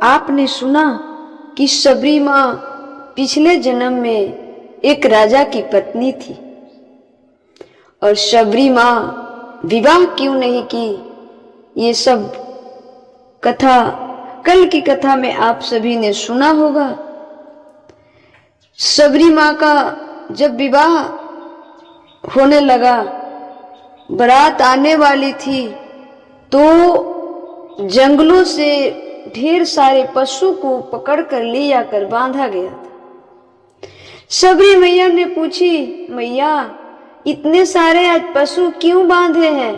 आपने सुना कि शबरी माँ पिछले जन्म में एक राजा की पत्नी थी और शबरी माँ विवाह क्यों नहीं की, ये सब कथा कल की कथा में आप सभी ने सुना होगा। शबरी माँ का जब विवाह होने लगा, बारात आने वाली थी, तो जंगलों से ढेर सारे पशु को पकड़कर ले आकर बांधा गया था। शबरी मैया ने पूछी, मैया इतने सारे आज पशु क्यों बांधे हैं?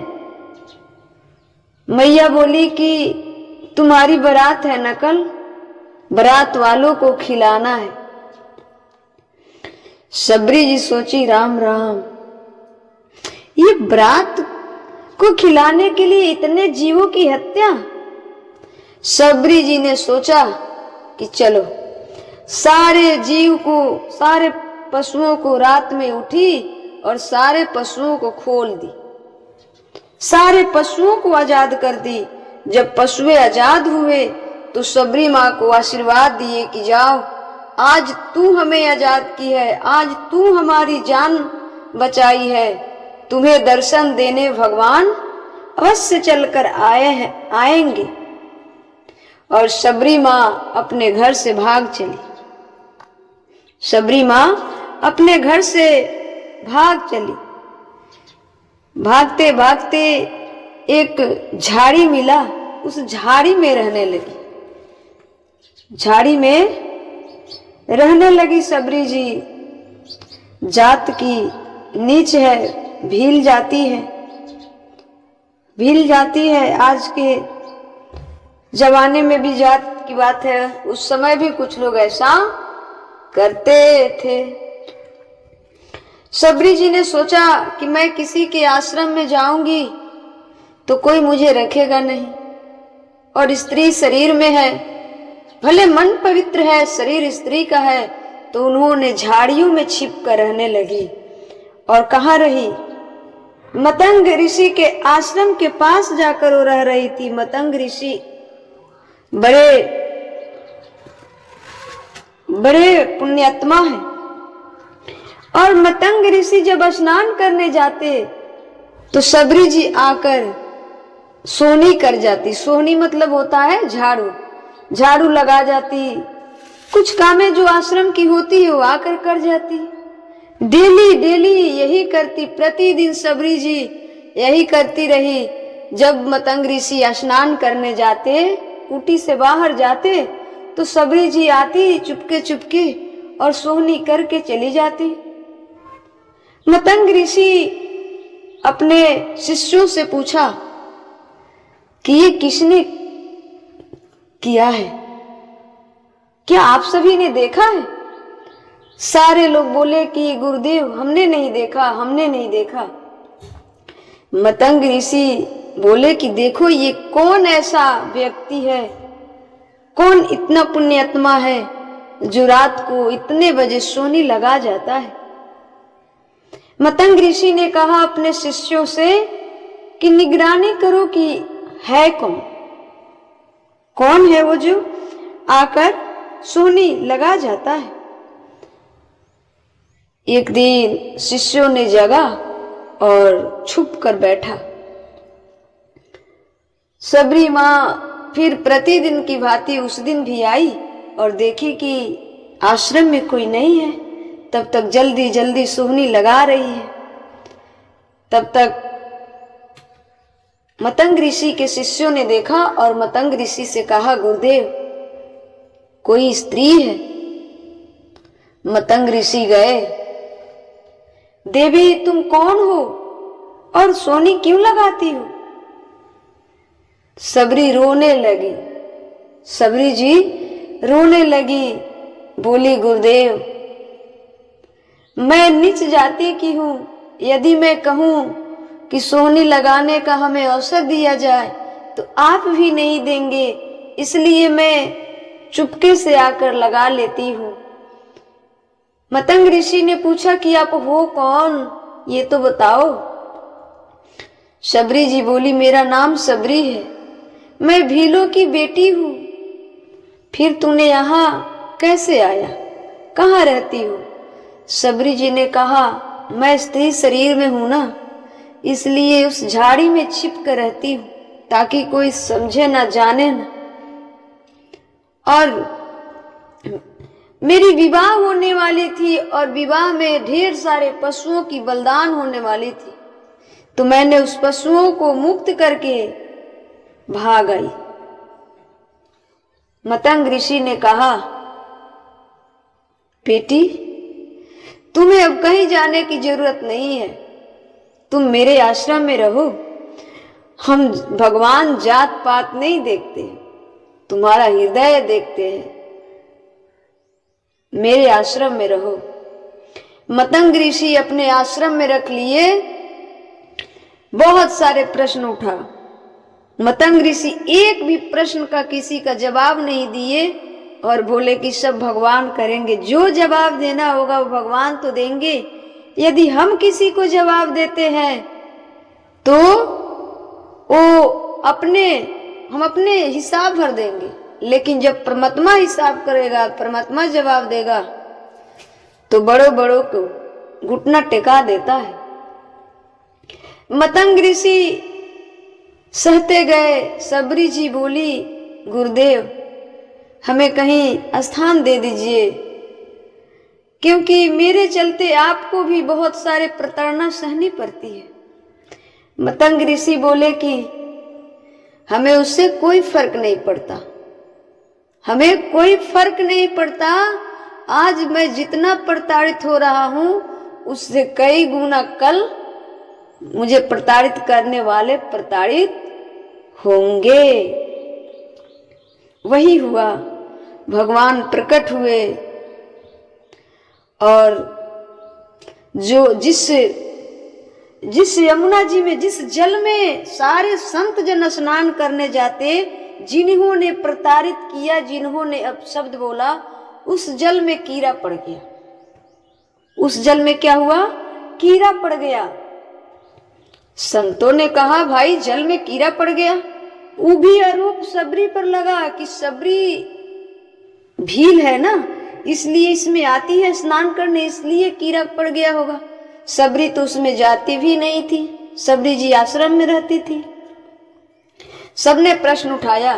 मैया बोली कि तुम्हारी बारात है न कल, बारात वालों को खिलाना है। शबरी जी सोची, राम राम, ये बारात को खिलाने के लिए इतने जीवों की हत्या। शबरी जी ने सोचा कि चलो सारे जीव को, सारे पशुओं को रात में उठी और सारे पशुओं को खोल दी, सारे पशुओं को आजाद कर दी। जब पशु आजाद हुए तो शबरी माँ को आशीर्वाद दिए कि जाओ, आज तू हमें आजाद की है, आज तू हमारी जान बचाई है, तुम्हें दर्शन देने भगवान अवश्य चलकर आएंगे। और शबरी माँ अपने घर से भाग चली। शबरी माँ अपने घर से भाग चली। भागते भागते एक झाड़ी मिला, उस झाड़ी में रहने लगी। झाड़ी में रहने लगी शबरी जी। जात की नीच है, भील जाती है, भील जाती है। आज के जमाने में भी जात की बात है, उस समय भी कुछ लोग ऐसा करते थे। शबरी जी ने सोचा कि मैं किसी के आश्रम में जाऊंगी तो कोई मुझे रखेगा नहीं, और स्त्री शरीर में है, भले मन पवित्र है, शरीर स्त्री का है, तो उन्होंने झाड़ियों में छिप कर रहने लगी। और कहाँ रही? मतंग ऋषि के आश्रम के पास जाकर वो रह रही थी। मतंग ऋषि बड़े बड़े पुण्यात्मा हैं, और मतंग ऋषि जब स्नान करने जाते तो शबरी जी आकर सोहनी कर जाती। सोहनी मतलब होता है झाड़ू, झाड़ू लगा जाती। कुछ कामें जो आश्रम की होती है वो आकर कर जाती। डेली डेली यही करती, प्रतिदिन शबरी जी यही करती रही। जब मतंग ऋषि स्नान करने जाते, कुटी से बाहर जाते, तो शबरी जी आती चुपके चुपके और सोहनी करके चली जाती। मतंग ऋषि अपने शिष्यों से पूछा कि ये किसने किया है, क्या आप सभी ने देखा है? सारे लोग बोले कि गुरुदेव हमने नहीं देखा, हमने नहीं देखा। मतंग ऋषि बोले कि देखो ये कौन ऐसा व्यक्ति है, कौन इतना पुण्यात्मा है जो रात को इतने बजे सोहनी लगा जाता है। मतंग ऋषि ने कहा अपने शिष्यों से कि निगरानी करो कि है कौन, कौन है वो जो आकर सोहनी लगा जाता है। एक दिन शिष्यों ने जगा और छुप कर बैठा। शबरी माँ फिर प्रतिदिन की भांति उस दिन भी आई और देखी कि आश्रम में कोई नहीं है। तब तक जल्दी जल्दी सोहनी लगा रही है। तब तक मतंग ऋषि के शिष्यों ने देखा और मतंग ऋषि से कहा, गुरुदेव कोई स्त्री है। मतंग ऋषि गए, देवी तुम कौन हो और सोहनी क्यों लगाती हो? शबरी रोने लगी। शबरी जी रोने लगी, बोली गुरुदेव मैं नीच जाति की हूं, यदि मैं कहूं कि सोहनी लगाने का हमें अवसर दिया जाए तो आप भी नहीं देंगे, इसलिए मैं चुपके से आकर लगा लेती हूं। मतंग ऋषि ने पूछा कि आप हो कौन, ये तो बताओ। शबरी जी बोली, मेरा नाम शबरी है, मैं भीलों की बेटी हूं। फिर तूने यहाँ कैसे आया, कहाँ रहती हो? सबरी जी ने कहा, मैं स्त्री शरीर में हूं ना, इसलिए उस झाड़ी में छिप कर रहती हूँ, ताकि कोई समझे ना जाने ना। और मेरी विवाह होने वाली थी और विवाह में ढेर सारे पशुओं की बलिदान होने वाली थी, तो मैंने उस पशुओं को मुक्त करके भाग आई। मतंग ऋषि ने कहा, बेटी तुम्हें अब कहीं जाने की जरूरत नहीं है, तुम मेरे आश्रम में रहो। हम भगवान जात पात नहीं देखते, तुम्हारा हृदय देखते हैं। मेरे आश्रम में रहो। मतंग ऋषि अपने आश्रम में रख लिए। बहुत सारे प्रश्न उठा। मतंग ऋषि एक भी प्रश्न का किसी का जवाब नहीं दिए और बोले कि सब भगवान करेंगे, जो जवाब देना होगा वो भगवान तो देंगे। यदि हम किसी को जवाब देते हैं तो हम अपने हिसाब भर देंगे, लेकिन जब परमात्मा हिसाब करेगा, परमात्मा जवाब देगा, तो बड़ों बड़ों को घुटना टेका देता है। मतंग ऋषि सहते गए। सबरी जी बोली, गुरुदेव हमें कहीं स्थान दे दीजिए, क्योंकि मेरे चलते आपको भी बहुत सारे प्रताड़ना सहनी पड़ती है। मतंग ऋषि बोले कि हमें उससे कोई फर्क नहीं पड़ता, हमें कोई फर्क नहीं पड़ता। आज मैं जितना प्रताड़ित हो रहा हूं, उससे कई गुना कल मुझे प्रताड़ित करने वाले प्रताड़ित होंगे। वही हुआ, भगवान प्रकट हुए और जो जिस यमुना जी में, जिस जल में सारे संत जन स्नान करने जाते, जिन्होंने प्रताड़ित किया, जिन्होंने अपशब्द बोला, उस जल में कीड़ा पड़ गया। उस जल में क्या हुआ? कीड़ा पड़ गया। संतों ने कहा, भाई जल में कीड़ा पड़ गया। वो भी आरोप सबरी पर लगा कि सबरी भील है ना, इसलिए इसमें आती है स्नान करने, इसलिए कीड़ा पड़ गया होगा। सबरी तो उसमें जाती भी नहीं थी, सबरी जी आश्रम में रहती थी। सबने प्रश्न उठाया।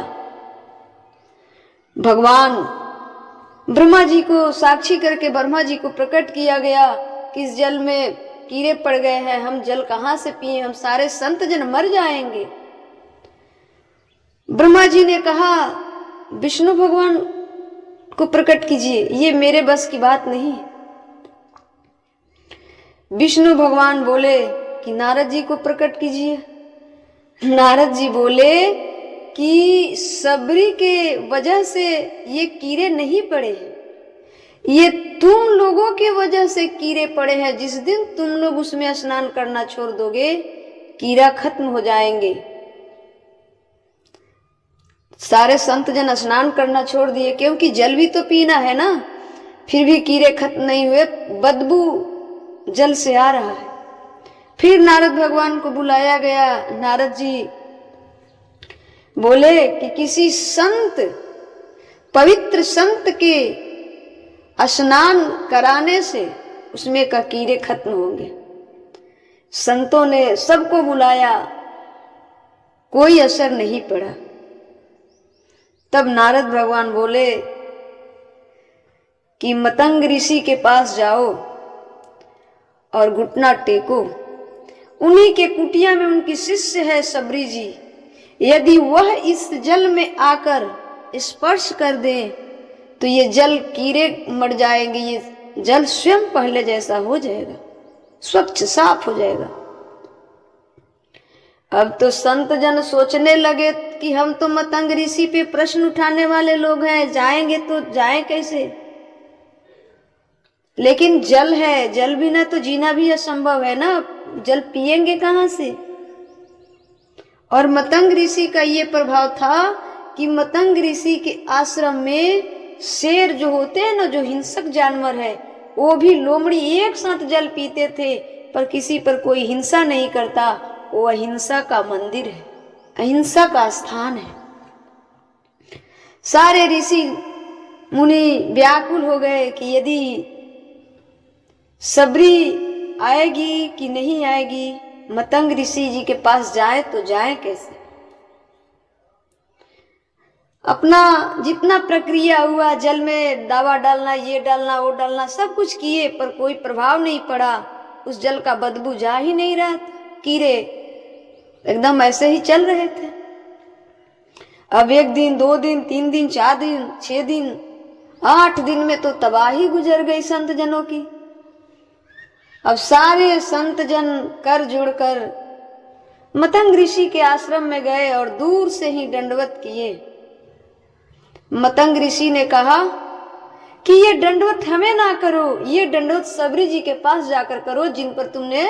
भगवान ब्रह्मा जी को साक्षी करके ब्रह्मा जी को प्रकट किया गया कि इस जल में कीड़े पड़ गए हैं, हम जल कहां से पिए, हम सारे संत जन मर जाएंगे। ब्रह्मा जी ने कहा, विष्णु भगवान को प्रकट कीजिए, ये मेरे बस की बात नहीं। विष्णु भगवान बोले कि नारद जी को प्रकट कीजिए। नारद जी बोले कि सबरी के वजह से ये कीड़े नहीं पड़े हैं, ये तुम लोगों के वजह से कीड़े पड़े हैं। जिस दिन तुम लोग उसमें स्नान करना छोड़ दोगे, कीड़ा खत्म हो जाएंगे। सारे संत जन स्नान करना छोड़ दिए, क्योंकि जल भी तो पीना है ना। फिर भी कीड़े खत्म नहीं हुए, बदबू जल से आ रहा है। फिर नारद भगवान को बुलाया गया। नारद जी बोले कि किसी संत, पवित्र संत के स्नान कराने से उसमें का कीड़े खत्म होंगे। संतों ने सबको बुलाया, कोई असर नहीं पड़ा। तब नारद भगवान बोले कि मतंग ऋषि के पास जाओ और घुटना टेको। उन्हीं के कुटिया में उनकी शिष्य है सबरी जी। यदि वह इस जल में आकर स्पर्श कर दे तो ये जल कीड़े मर जाएंगे, ये जल स्वयं पहले जैसा हो जाएगा, स्वच्छ साफ हो जाएगा। अब तो संत जन सोचने लगे कि हम तो मतंग ऋषि पे प्रश्न उठाने वाले लोग हैं, जाएंगे तो जाएं कैसे। लेकिन जल है, जल बिना तो जीना भी असंभव है ना, जल पिएंगे कहां से। और मतंग ऋषि का ये प्रभाव था कि मतंग ऋषि के आश्रम में शेर जो होते हैं ना, जो हिंसक जानवर है, वो भी लोमड़ी एक साथ जल पीते थे, पर किसी पर कोई हिंसा नहीं करता। वो अहिंसा का मंदिर है, अहिंसा का स्थान है। सारे ऋषि मुनि व्याकुल हो गए कि यदि सबरी आएगी कि नहीं आएगी, मतंग ऋषि जी के पास जाए तो जाए कैसे। अपना जितना प्रक्रिया हुआ, जल में दवा डालना, ये डालना, वो डालना, सब कुछ किए, पर कोई प्रभाव नहीं पड़ा। उस जल का बदबू जा ही नहीं रहा था। कीड़े एकदम ऐसे ही चल रहे थे। अब 1 दिन, 2 दिन, 3 दिन, 4 दिन, 6 दिन, 8 दिन में तो तबाही गुजर गई संत जनों की। अब सारे संत जन कर जुड़कर मतंग ऋषि के आश्रम में गए और दूर से ही दंडवत किए। मतंग ऋषि ने कहा कि ये दंडवत हमें ना करो, ये दंडवत सबरी जी के पास जाकर करो, जिन पर तुमने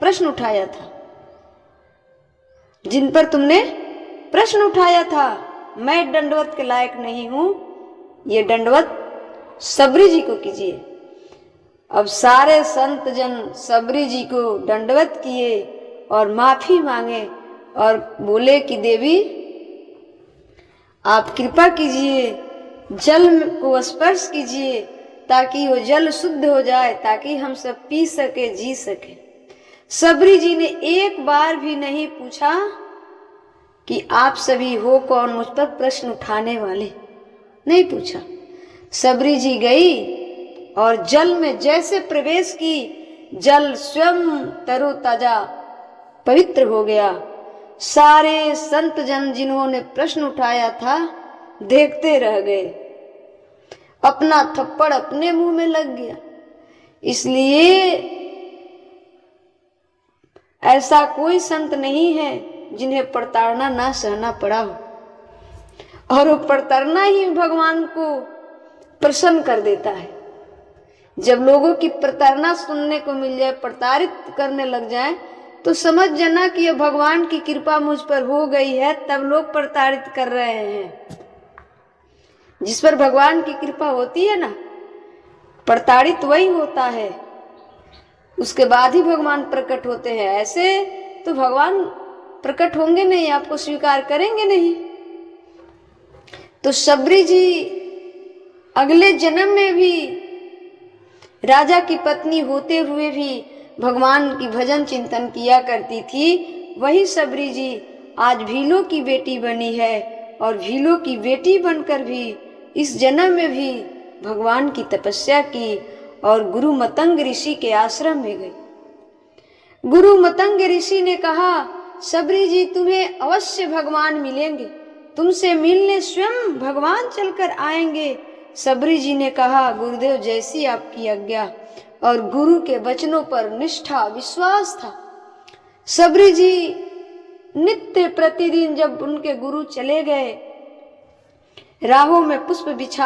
प्रश्न उठाया था, जिन पर तुमने प्रश्न उठाया था। मैं दंडवत के लायक नहीं हूं, ये दंडवत सबरी जी को कीजिए। अब सारे संत जन सबरी जी को दंडवत किए और माफी मांगे और बोले कि देवी आप कृपा कीजिए, जल को स्पर्श कीजिए ताकि वो जल शुद्ध हो जाए, ताकि हम सब पी सके, जी सके। सबरी जी ने एक बार भी नहीं पूछा कि आप सभी हो कौन मुझ पर प्रश्न उठाने वाले, नहीं पूछा। सबरी जी गई और जल में जैसे प्रवेश की, जल स्वयं तरोताजा पवित्र हो गया। सारे संत जन जिन्होंने प्रश्न उठाया था देखते रह गए, अपना थप्पड़ अपने मुंह में लग गया। इसलिए ऐसा कोई संत नहीं है जिन्हें प्रताड़ना ना सहना पड़ा हो, और वो प्रताड़ना ही भगवान को प्रसन्न कर देता है। जब लोगों की प्रताड़ना सुनने को मिल जाए, प्रताड़ित करने लग जाए, तो समझ जाना कि ये भगवान की कृपा मुझ पर हो गई है, तब लोग प्रताड़ित कर रहे हैं। जिस पर भगवान की कृपा होती है ना, प्रताड़ित वही होता है, उसके बाद ही भगवान प्रकट होते हैं। ऐसे तो भगवान प्रकट होंगे नहीं, आपको स्वीकार करेंगे नहीं। तो सबरी जी अगले जन्म में भी राजा की पत्नी होते हुए भी भगवान की भजन चिंतन किया करती थी। वही सबरी जी आज भीलों की बेटी बनी है, और भीलों की बेटी बनकर भी इस जन्म में भी भगवान की तपस्या की और गुरु मतंग ऋषि के आश्रम में गई। गुरु मतंग ऋषि ने कहा, सबरी जी तुम्हें अवश्य भगवान मिलेंगे, तुमसे मिलने स्वयं भगवान चलकर आएंगे। सबरी जी ने कहा, गुरुदेव जैसी आपकी आज्ञा, और गुरु के वचनों पर निष्ठा विश्वास था। सबरी जी नित्य प्रतिदिन जब उनके गुरु चले गए, राहों में पुष्प बिछा